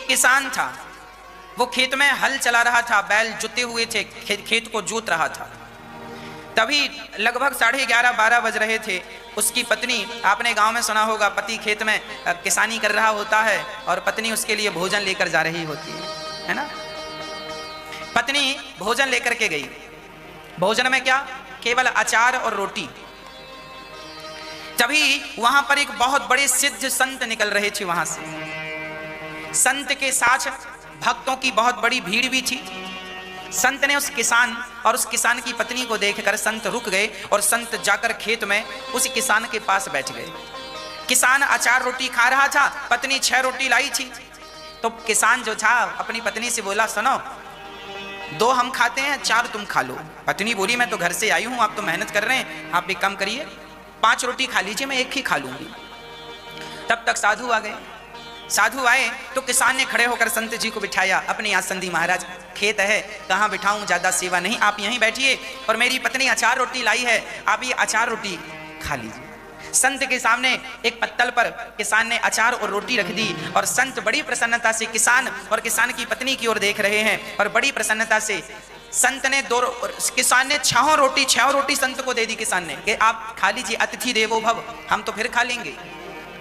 किसान था, वो खेत में हल चला रहा था, बैल जुते हुए थे, खेत को जोत रहा था। तभी लगभग 11:30-12 बज रहे थे। उसकी पत्नी, आपने गांव में सुना होगा, पति खेत में किसानी कर रहा होता है और पत्नी उसके लिए भोजन लेकर जा रही होती है ना। पत्नी भोजन लेकर के गई। भोजन में क्या? केवल अचार और रोटी। तभी वहां पर एक बहुत बड़े सिद्ध संत निकल रहे थे वहां से। संत के साथ भक्तों की बहुत बड़ी भीड़ भी थी। संत ने उस किसान और उस किसान की पत्नी को देखकर संत रुक गए और संत जाकर खेत में उस किसान के पास बैठ गए। किसान अचार रोटी खा रहा था, पत्नी 6 रोटी लाई थी। तो किसान जो था अपनी पत्नी से बोला, सुनो, 2 हम खाते हैं, 4 तुम खा लो। पत्नी बोली, मैं तो घर से आई हूं, आप तो मेहनत कर रहे हैं, आप एक काम करिए, 5 रोटी खा लीजिए, मैं 1 ही खा लूंगी। तब तक साधु आ गए। साधु आए तो किसान ने खड़े होकर संत जी को बिठाया अपनी आसन दी। महाराज, खेत है, कहाँ बिठाऊं, ज्यादा सेवा नहीं, आप यहीं बैठिए और मेरी पत्नी अचार रोटी लाई है, आप ये अचार रोटी खा लीजिए। संत के सामने एक पत्तल पर किसान ने अचार और रोटी रख दी और संत बड़ी प्रसन्नता से किसान और किसान की पत्नी की ओर देख रहे हैं और बड़ी प्रसन्नता से संत ने किसान ने 6 रोटी संत को दे दी। किसान ने कि आप खा लीजिए, अतिथि देवो भव, हम तो फिर खा लेंगे।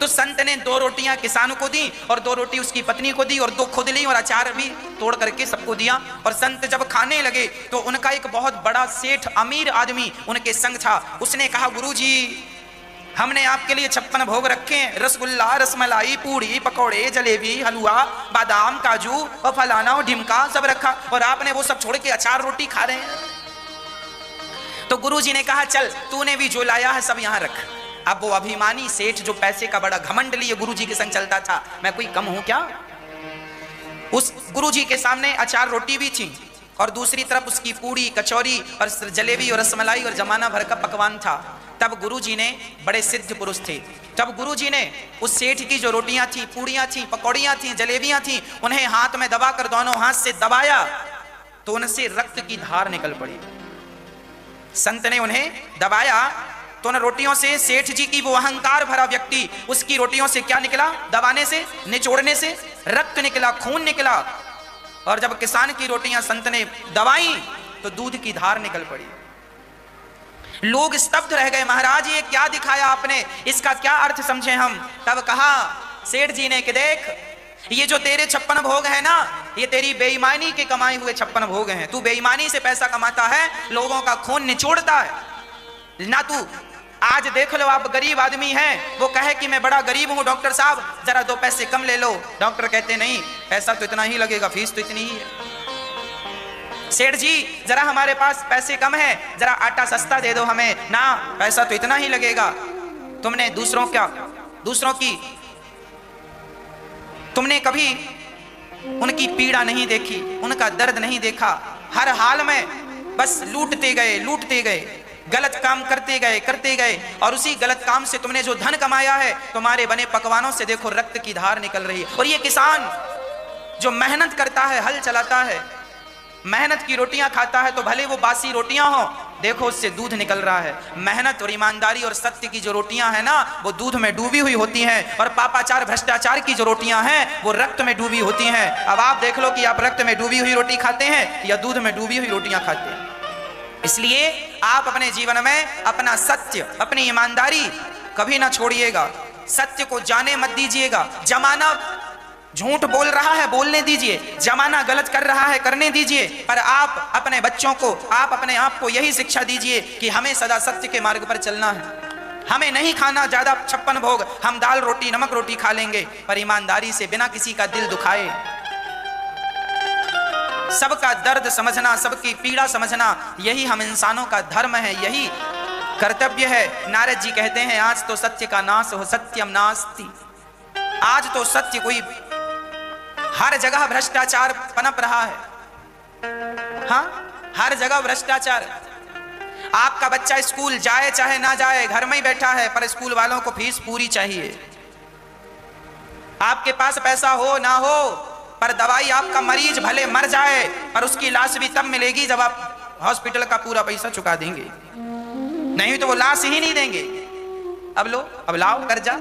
तो संत ने 2 रोटियां किसान को दी और 2 रोटी उसकी पत्नी को दी और 2 खुद ली और अचार भी तोड़ करके सबको दिया। और संत जब खाने लगे तो उनका एक बहुत बड़ा सेठ अमीर आदमी उनके संग था। उसने कहा, गुरुजी, हमने आपके लिए 56 भोग रखे हैं, रसगुल्ला, रसमलाई, पूड़ी, पकौड़े, जलेबी, हलवा, बादाम, काजू और फलाना और ढिमका सब रखा और आपने वो सब छोड़ के अचार रोटी खा रहे हैं। तो गुरुजी ने कहा, चल, तूने भी जो लाया है सब यहां रख। अब वो अभिमानी सेठ जो पैसे का बड़ा घमंड लिए गुरुजी के संग चलता था, मैं कोई कम हूं क्या? उस गुरुजी के सामने अचार रोटी भी थी और दूसरी तरफ उसकी पूड़ी, कचौरी और जलेबी और रसमलाई और जमाना भर का पकवान था। तब गुरुजी ने, बड़े सिद्ध पुरुष थे, तब गुरुजी ने उस सेठ की जो रोटियां थी, पूड़ियां थी, पकौड़ियां थी, जलेबियां थी, उन्हें हाथ में दबाकर दोनों हाथ से दबाया तो उनसे रक्त की धार निकल पड़ी। संत ने उन्हें दबाया तो उन रोटियों से सेठ जी की वो अहंकार भरा व्यक्ति, उसकी रोटियों से क्या निकला? दबाने से, निचोड़ने से रक्त निकला, खून निकला। और जब किसान की रोटियां संत ने दबाई तो दूध की धार निकल पड़ी। लोग स्तब्ध रह गए, महाराज ये क्या दिखाया आपने, इसका क्या अर्थ समझे हम? तब कहा सेठ जी ने कि देख, ये जो तेरे 56 भोग है ना, ये तेरी बेईमानी के कमाए हुए 56 भोग हैं। तू बेईमानी से पैसा कमाता है, लोगों का खून निचोड़ता है ना। तू आज देख लो, आप गरीब आदमी हैं, वो कहे कि मैं बड़ा गरीब हूं, डॉक्टर साहब जरा 2 पैसे कम ले लो। डॉक्टर कहते नहीं, पैसा तो इतना ही लगेगा, फीस तो इतनी ही है। सेठ जी जरा हमारे पास पैसे कम है, जरा आटा सस्ता दे दो हमें ना, पैसा तो इतना ही लगेगा। तुमने दूसरों की तुमने कभी उनकी पीड़ा नहीं देखी, उनका दर्द नहीं देखा। हर हाल में बस लूटते गए, गलत काम करते गए और उसी गलत काम से तुमने जो धन कमाया है, तुम्हारे बने पकवानों से देखो रक्त की धार निकल रही है। और ये किसान जो मेहनत करता है, हल चलाता है, मेहनत की रोटियां खाता है, तो भले वो बासी रोटियां हो, देखो उससे दूध निकल रहा है। मेहनत और ईमानदारी और सत्य की जो रोटियां हैं ना, वो दूध में डूबी हुई होती हैं, और पापाचार भ्रष्टाचार की जो रोटियां हैं वो रक्त में डूबी होती हैं। अब आप देख लो कि आप रक्त में डूबी हुई रोटी खाते हैं या दूध में डूबी हुई रोटियां खाते हैं। इसलिए आप अपने जीवन में अपना सत्य, अपनी ईमानदारी कभी ना छोड़िएगा। सत्य को जाने मत दीजिएगा। जमाना झूठ बोल रहा है, बोलने दीजिए, जमाना गलत कर रहा है, करने दीजिए, पर आप अपने बच्चों को, आप अपने आप को यही शिक्षा दीजिए कि हमें सदा सत्य के मार्ग पर चलना है। हमें नहीं खाना ज्यादा 56 भोग, हम दाल रोटी नमक रोटी खा लेंगे, पर ईमानदारी से, बिना किसी का दिल दुखाए, सबका दर्द समझना, सबकी पीड़ा समझना, यही हम इंसानों का धर्म है, यही कर्तव्य है। नारद जी कहते हैं, आज तो सत्य का नाश हो, सत्यम नास्ति। आज तो सत्य कोई, हर जगह भ्रष्टाचार पनप रहा है। हाँ, हर जगह भ्रष्टाचार। आपका बच्चा स्कूल जाए चाहे ना जाए, घर में ही बैठा है, पर स्कूल वालों को फीस पूरी चाहिए। आपके पास पैसा हो ना हो, पर दवाई आपका मरीज भले मर जाए, पर उसकी लाश भी तब मिलेगी जब आप हॉस्पिटल का पूरा पैसा चुका देंगे, नहीं तो वो लाश ही नहीं देंगे। अब लो, अब लाओ कर्जा।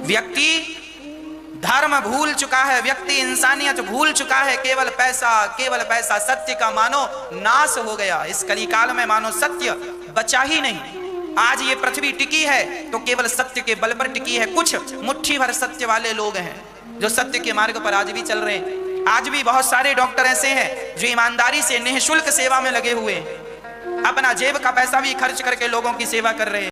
व्यक्ति धर्म भूल चुका है व्यक्ति, इंसानियत भूल चुका है, केवल पैसा, सत्य का मानो नाश हो गया। इस कलिकाल में मानो सत्य बचा ही नहीं। आज ये पृथ्वी टिकी है तो केवल सत्य के बल पर टिकी है। कुछ मुट्ठी भर सत्य वाले लोग हैं जो सत्य के मार्ग पर आज भी चल रहे हैं। आज भी बहुत सारे डॉक्टर ऐसे हैं जो ईमानदारी से निःशुल्क सेवा में लगे हुए हैं, अपना जेब का पैसा भी खर्च करके लोगों की सेवा कर रहे हैं।